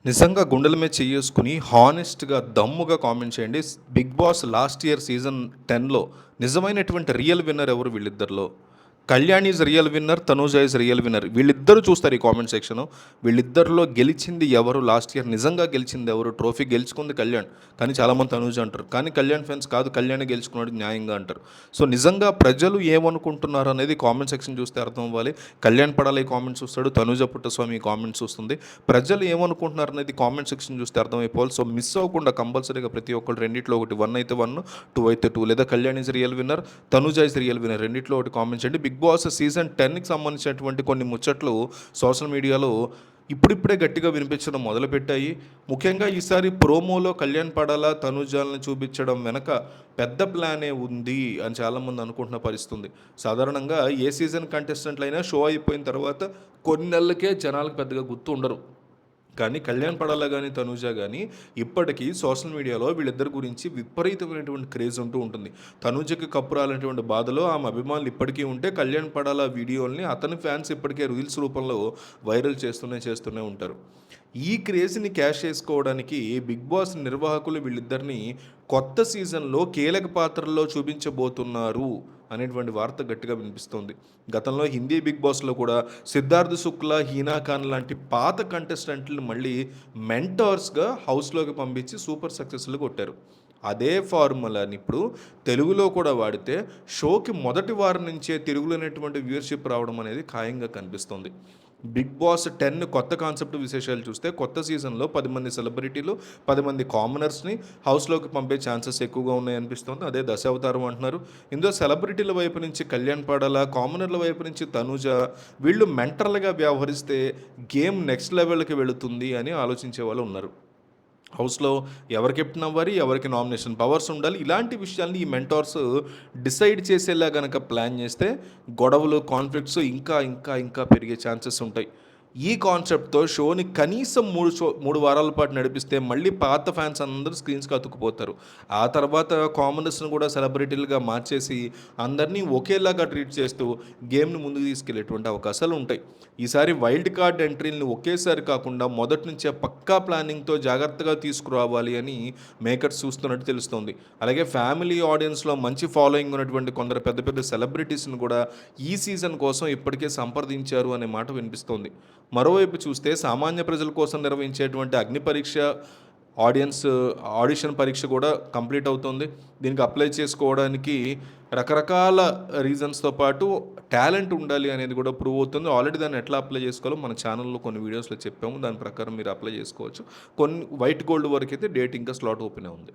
నిజంగా గుండెల మీద చెయ్యేసుకొని హానెస్ట్‌గా, దమ్ముగా కామెంట్ చేయండి. 'Bigg Boss' last year season 10లో నిజమైనటువంటి రియల్ విన్నర్ ఎవరు వీళ్ళిద్దరిలో? Kalyan is real winner, Tanuja is real winner. వీళ్ళిద్దరూ చూస్తారు ఈ కామెంట్ సెక్షను. వీళ్ళిద్దరిలో గెలిచింది ఎవరు? లాస్ట్ ఇయర్ నిజంగా గెలిచింది ఎవరు? ట్రోఫీ గెలుచుకుంది కళ్యాణ్. కానీ చాలామంది తనూజ అంటారు. కానీ కళ్యాణ్ ఫ్యాన్స్ కాదు, కళ్యాణే గెలుచుకున్నాడు న్యాయంగా అంటారు. సో నిజంగా ప్రజలు ఏమనుకుంటున్నారు అనేది కామెంట్ సెక్షన్ చూస్తే అర్థం అవ్వాలి. కళ్యాణ్ పడాలి కామెంట్స్ చూస్తాడు, తనూజ పుట్టస్వామి కామెంట్స్ చూస్తుంది. ప్రజలు ఏమనుకుంటున్నారు అనేది కామెంట్ సెక్షన్ చూస్తే అర్థమైపోవాలి. సో మిస్ అవ్వకుండా కంపల్సరీగా ప్రతి ఒక్కరు రెండిట్లో ఒకటి, 1 అయితే 1, 2 అయితే 2, లేదా Kalyan is real winner, Tanuja is real winner, రెండిట్లో ఒకటి కామెంట్ చేయండి. బిగ్ బాస్ సీజన్ 10కి సంబంధించినటువంటి కొన్ని ముచ్చట్లు సోషల్ మీడియాలో ఇప్పుడిప్పుడే గట్టిగా వినిపించడం మొదలుపెట్టాయి. ముఖ్యంగా ఈసారి ప్రోమోలో కళ్యాణ్ పడాలా, తనూజాలను చూపించడం వెనక పెద్ద ప్లానే ఉంది అని చాలామంది అనుకుంటున్న పరిస్థితి ఉంది. సాధారణంగా ఏ సీజన్ కంటెస్టెంట్లైనా షో అయిపోయిన తర్వాత కొన్ని నెలలకే జనాలకు పెద్దగా గుర్తు ఉండరు. కానీ కళ్యాణ్ పడాలా కానీ, తనూజ కానీ ఇప్పటికీ సోషల్ మీడియాలో వీళ్ళిద్దరి గురించి విపరీతమైనటువంటి క్రేజ్ ఉంటూ ఉంటుంది. తనూజకి కప్పు రాలనేటువంటి బాధలో ఆమె అభిమానులు ఇప్పటికీ ఉంటే, కళ్యాణ్ పడాలా వీడియోల్ని అతని ఫ్యాన్స్ ఇప్పటికే రీల్స్ రూపంలో వైరల్ చేస్తూనే ఉంటారు. ఈ క్రేజ్ని క్యాష్ చేసుకోవడానికి బిగ్ బాస్ నిర్వాహకులు వీళ్ళిద్దరిని కొత్త సీజన్లో కీలక పాత్రల్లో చూపించబోతున్నారు అనేటువంటి వార్త గట్టిగా వినిపిస్తోంది. గతంలో హిందీ బిగ్ బాస్లో కూడా సిద్ధార్థ్ శుక్లా, హీనా ఖాన్ లాంటి పాత కంటెస్టెంట్లను మళ్ళీ మెంటార్స్గా హౌస్లోకి పంపించి సూపర్ సక్సెస్లు కొట్టారు. అదే ఫార్ములాని ఇప్పుడు తెలుగులో కూడా వాడితే షోకి మొదటి వారం నుంచే తిరుగులేనటువంటి వ్యూవర్షిప్ రావడం అనేది ఖాయంగా కనిపిస్తుంది. బిగ్ బాస్ 10 కొత్త కాన్సెప్ట్ విశేషాలు చూస్తే కొత్త సీజన్లో 10 మంది సెలబ్రిటీలు, 10 మంది కామనర్స్ని హౌస్లోకి పంపే ఛాన్సెస్ ఎక్కువగా ఉన్నాయనిపిస్తుంది. అదే దశావతారం అంటున్నారు. ఇందులో సెలబ్రిటీల వైపు నుంచి కళ్యాణ్ పడాలా, కామనర్ల వైపు నుంచి తనూజ, వీళ్ళు మెంటర్లుగా వ్యవహరిస్తే గేమ్ నెక్స్ట్ లెవెల్కి వెళుతుంది అని ఆలోచించే వాళ్ళు ఉన్నారు. హౌస్లో ఎవరు కెప్టెన్ అవ్వాలి, ఎవరికి నామినేషన్ పవర్స్ ఉండాలి, ఇలాంటి విషయాల్ని ఈ మెంటార్స్ డిసైడ్ చేసేలా కనుక ప్లాన్ చేస్తే గొడవలు, కాన్ఫ్లిక్ట్స్ ఇంకా ఇంకా ఇంకా పెరిగే ఛాన్సెస్ ఉంటాయి. ఈ కాన్సెప్ట్తో షోని కనీసం 3 వారాల పాటు నడిపిస్తే మళ్ళీ పాత ఫ్యాన్స్ అందరూ స్క్రీన్స్కి అతుక్కుపోతారు. ఆ తర్వాత కామనర్స్ని కూడా సెలబ్రిటీలుగా మార్చేసి అందరినీ ఒకేలాగా ట్రీట్ చేస్తూ గేమ్ని ముందుకు తీసుకెళ్లేటువంటి అవకాశాలు ఉంటాయి. ఈసారి వైల్డ్ కార్డ్ ఎంట్రీని ఒకేసారి కాకుండా మొదటి నుంచే పక్కా ప్లానింగ్తో జాగ్రత్తగా తీసుకురావాలి అని మేకర్స్ చూస్తున్నట్టు తెలుస్తోంది. అలాగే ఫ్యామిలీ ఆడియన్స్లో మంచి ఫాలోయింగ్ ఉన్నటువంటి కొందరు పెద్ద పెద్ద సెలబ్రిటీస్ని కూడా ఈ సీజన్ కోసం ఇప్పటికే సంప్రదించారు అనే మాట వినిపిస్తోంది. మరోవైపు చూస్తే సామాన్య ప్రజల కోసం నిర్వహించేటువంటి అగ్ని పరీక్ష, ఆడిషన్ పరీక్ష కూడా కంప్లీట్ అవుతుంది. దీనికి అప్లై చేసుకోవడానికి రకరకాల రీజన్స్తో పాటు టాలెంట్ ఉండాలి అనేది కూడా ప్రూవ్ అవుతుంది. ఆల్రెడీ దాన్ని ఎట్లా అప్లై చేసుకోవాలో మన ఛానల్లో కొన్ని వీడియోస్లో చెప్పాము. దాని ప్రకారం మీరు అప్లై చేసుకోవచ్చు. వైట్ గోల్డ్ వరకు అయితే డేట్ ఇంకా స్లాట్ ఓపెన్ ఉంది.